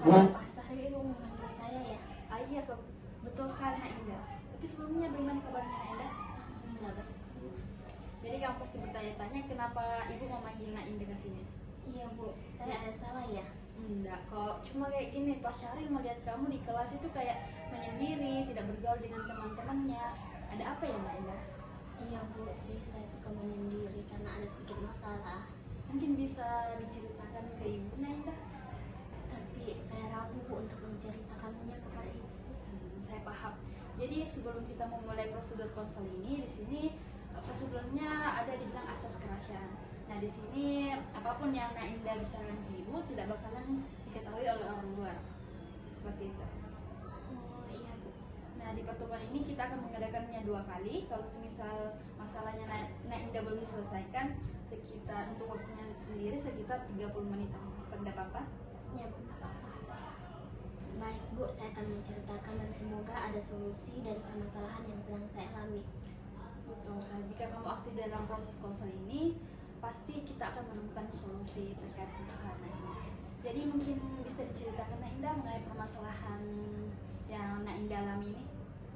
Pak Sahri Ibu memanggil saya ya? Ah, iya, betul sekali Nak Indah. Tapi sebelumnya bagaimana kabarnya Nak Indah? Enggak baik. Jadi kamu pasti bertanya-tanya kenapa ibu memanggil Nak Indah ke sini? Iya Bu, saya ada salah ya? Enggak kok, cuma kayak gini, Pak Syahri melihat kamu di kelas itu kayak menyendiri, tidak bergaul dengan teman-temannya. Ada apa ya Nak Indah? Iya Bu, sih saya suka menyendiri karena ada sedikit masalah. Mungkin bisa diceritakan ke ibu Nak Indah? Tapi saya ragu Bu untuk menceritakannya kepada Ibu. Saya paham. Jadi sebelum kita memulai prosedur konsel ini, di sini prosedurnya ada dibilang asas kerahasiaan. Nah di sini apapun yang Nak Indah bicarakan ke ibu tidak bakalan diketahui oleh orang luar. Seperti itu. Oh iya Bu. Nah di pertemuan ini kita akan mengadakannya 2 kali. Kalau semisal masalahnya Nak Indah belum diselesaikan, sekitar untuk waktunya sendiri sekitar 30 menit. Tidak apa-apa? Ya Bu, nggak apa-apa. Baik Bu, saya akan menceritakan dan semoga ada solusi dari permasalahan yang sedang saya alami. Betul. Nah, jika kamu aktif dalam proses konsel ini, pasti kita akan menemukan solusi terkait permasalahan ini. Jadi mungkin bisa diceritakan Nak Indah mengenai permasalahan yang Nak Indah alami ini?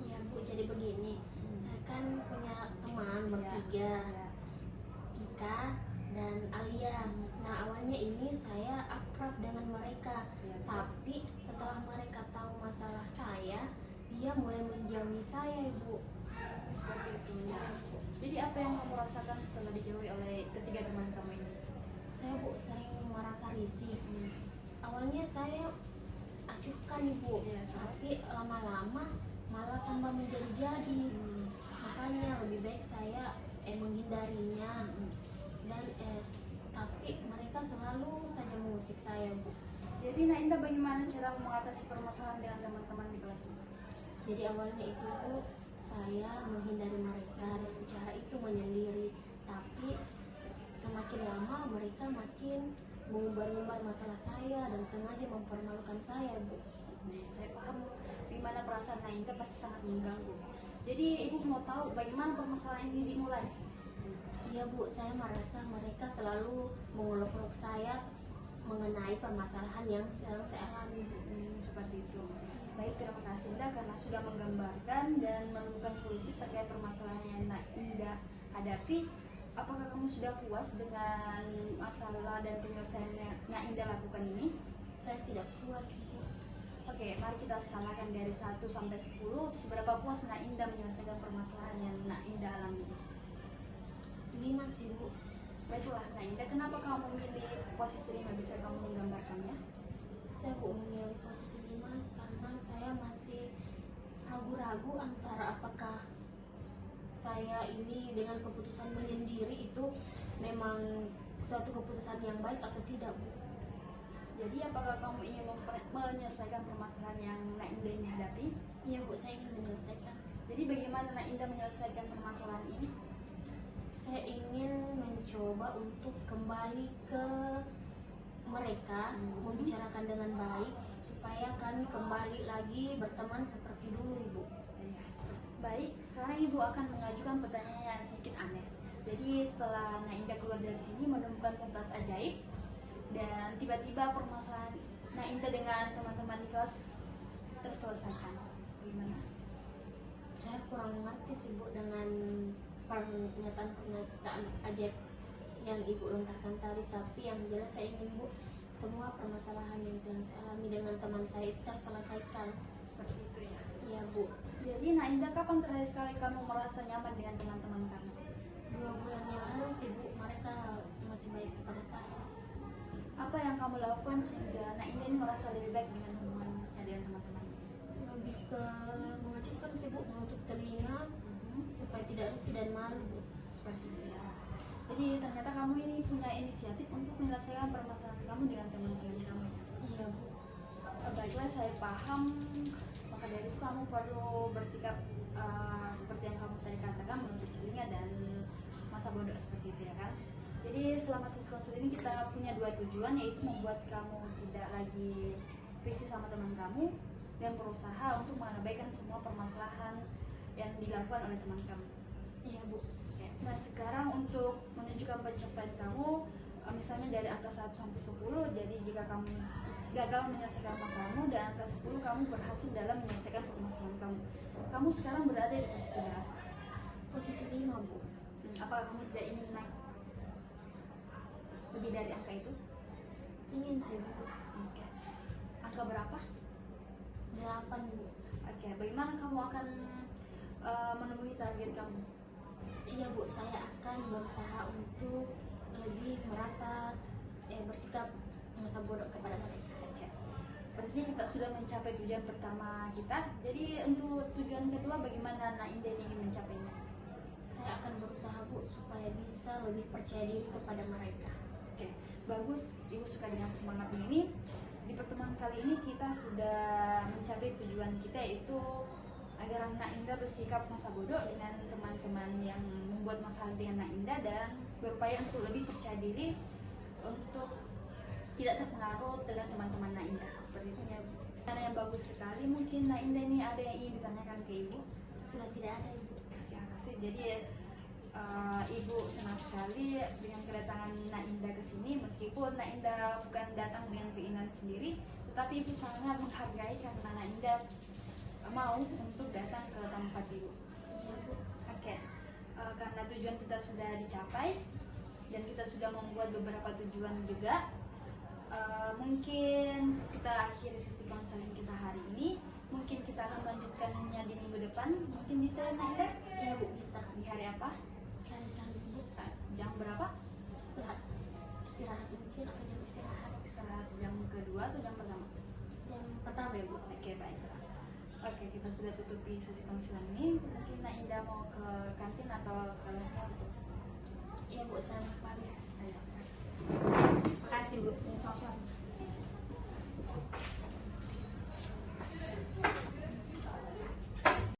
Iya Bu, jadi begini, saya kan punya teman bertiga, Ya. Kika dan Alia. Nah awalnya ini saya akrab dengan mereka, Ya, tapi setelah mereka tahu masalah saya, dia mulai menjauhi saya Ibu. seperti itu ya. Jadi apa yang kamu rasakan setelah dijauhi oleh ketiga teman kamu ini? Saya Bu sering merasa risih. Awalnya saya acuhkan Ibu, Ya, tapi lama-lama malah tambah menjadi-jadi. Makanya lebih baik saya menghindarinya. Dan tapi mereka selalu saja mengusik saya Bu. Jadi Nak Indah bagaimana cara mengatasi permasalahan dengan teman-teman di kelas ini? Jadi awalnya itu Bu, saya menghindari mereka dan cara itu menyendiri. Tapi semakin lama mereka makin mengumbar-umbar masalah saya dan sengaja mempermalukan saya Bu. Saya paham di mana perasaan Nak Indah pasti sangat mengganggu. Jadi ibu mau tahu bagaimana permasalahan ini dimulai? Iya Bu, saya merasa mereka selalu mengolok-olok saya mengenai permasalahan yang sedang saya alami. Seperti itu. Baik, terima kasih Indah karena sudah menggambarkan dan menemukan solusi terkait permasalahan yang Nak Indah hadapi. Apakah kamu sudah puas dengan masalah dan penyelesaian yang Nak Indah lakukan ini? Saya tidak puas Bu. Oke, mari kita skalakan dari 1 sampai 10. Seberapa puas Nak Indah menyelesaikan permasalahan yang Nak Indah alami? 5 sih Bu. Baiklah, Nak Indah, kenapa kamu memilih posisi 5? Bisa kamu menggambarkannya? Saya Bu memilih posisi 5 karena saya masih ragu-ragu antara apakah saya ini dengan keputusan menyendiri itu memang suatu keputusan yang baik atau tidak Bu. Jadi apakah kamu ingin menyelesaikan permasalahan yang Nak Indah ini hadapi? Iya Bu, saya ingin menyelesaikan. Jadi bagaimana Nak Indah menyelesaikan permasalahan ini? Saya ingin mencoba untuk kembali ke mereka, membicarakan dengan baik supaya kami kembali lagi berteman seperti dulu Ibu. Baik, sekarang Ibu akan mengajukan pertanyaan yang sedikit aneh. Jadi setelah Nak Indah keluar dari sini menemukan tempat ajaib dan tiba-tiba permasalahan Nak Indah dengan teman-teman di kelas terselesaikan. Gimana? Saya kurang mengerti sih Bu dengan pernyataan ajaib yang Ibu lontarkan tadi, tapi yang jelas saya ingin Bu semua permasalahan yang sedang saya alami dengan teman saya itu terselesaikan. Seperti itu ya. Iya Bu. Jadi Nak Indah, kapan terakhir kali kamu merasa nyaman dengan teman-teman kamu? 2 bulan yang lalu sih Bu, mereka masih baik kepada saya. Apa yang kamu lakukan sehingga Nak Indah ini merasa lebih baik dengan hubungannya dengan teman-teman? Lebih ke mengacungkan sih Bu, menutup telinga supaya tidak risih dan malu Bu. Seperti itu ya. Jadi ternyata kamu ini punya inisiatif untuk menyelesaikan permasalahan kamu dengan teman-teman kamu. Iya Bu. Baiklah, saya paham. Maka dari itu kamu perlu bersikap seperti yang kamu tadi katakan, menutup telinga dan masa bodoh seperti itu ya kan. Jadi selama sesi konser ini kita punya 2 tujuan, yaitu membuat kamu tidak lagi risih sama teman kamu dan berusaha untuk mengabaikan semua permasalahan yang dilakukan oleh teman kamu. Iya Bu. Nah sekarang untuk menunjukkan pencapaian kamu, misalnya dari angka 1 sampai 10, jadi jika kamu gagal menyelesaikan masalahmu, dan angka 10 kamu berhasil dalam menyelesaikan permasalahan kamu. Kamu sekarang berada di posisi berapa? Posisi 5, Bu. Apakah kamu tidak ingin naik lebih dari angka itu? Ingin sih, Bu. Oke. Angka berapa? 8, Bu. Oke, bagaimana kamu akan menemui target kamu? Iya, Bu, saya akan berusaha untuk lebih merasa bersikap masa bodoh kepada mereka. Oke. Berarti kita sudah mencapai tujuan pertama kita. Jadi untuk tujuan kedua, bagaimana Nainda ingin mencapainya? Saya akan berusaha, Bu, supaya bisa lebih percaya diri kepada mereka. Oke, bagus. Ibu suka dengan semangatnya ini. Di pertemuan kali ini kita sudah mencapai tujuan kita, yaitu agar Nainda bersikap masa bodoh dengan teman-teman yang membuat masalah dengan Nainda, dan berupaya untuk lebih percaya diri untuk tidak terpengaruh dengan teman-teman Nainda. Seperti itu ya, Bu. Karena yang bagus sekali. Mungkin Nainda ini ada yang ingin ditanyakan ke Ibu? Sudah tidak ada, Ibu. Terima kasih. Jadi Ibu senang sekali dengan kedatangan Nainda ke sini, meskipun Nainda bukan datang dengan keinginan sendiri, tetapi Ibu sangat menghargai karena Nainda mau untuk datang ke tempat Ibu. Iya, Bu. Oke. Karena tujuan kita sudah dicapai dan kita sudah membuat beberapa tujuan juga, mungkin kita akhiri sesi konseling kita hari ini. Mungkin kita akan melanjutkannya di minggu depan. Mungkin bisa ya, Nainda? Iya, Bu, bisa. Di hari apa? Hari Kamis, Bu. Jam berapa? Setelah istirahat, mungkin akan jam istirahat. Istirahat jam kedua atau jam pertama? Yang pertama, ya, Bu. Oke, baiklah. Oke, kita sudah tutupi sesi konseling ini. Mungkin Nainda mau ke kantin atau kalau semua tutup? Iya, Bu, saya pamit. Ayo. Terima kasih, Bu. Sama-sama.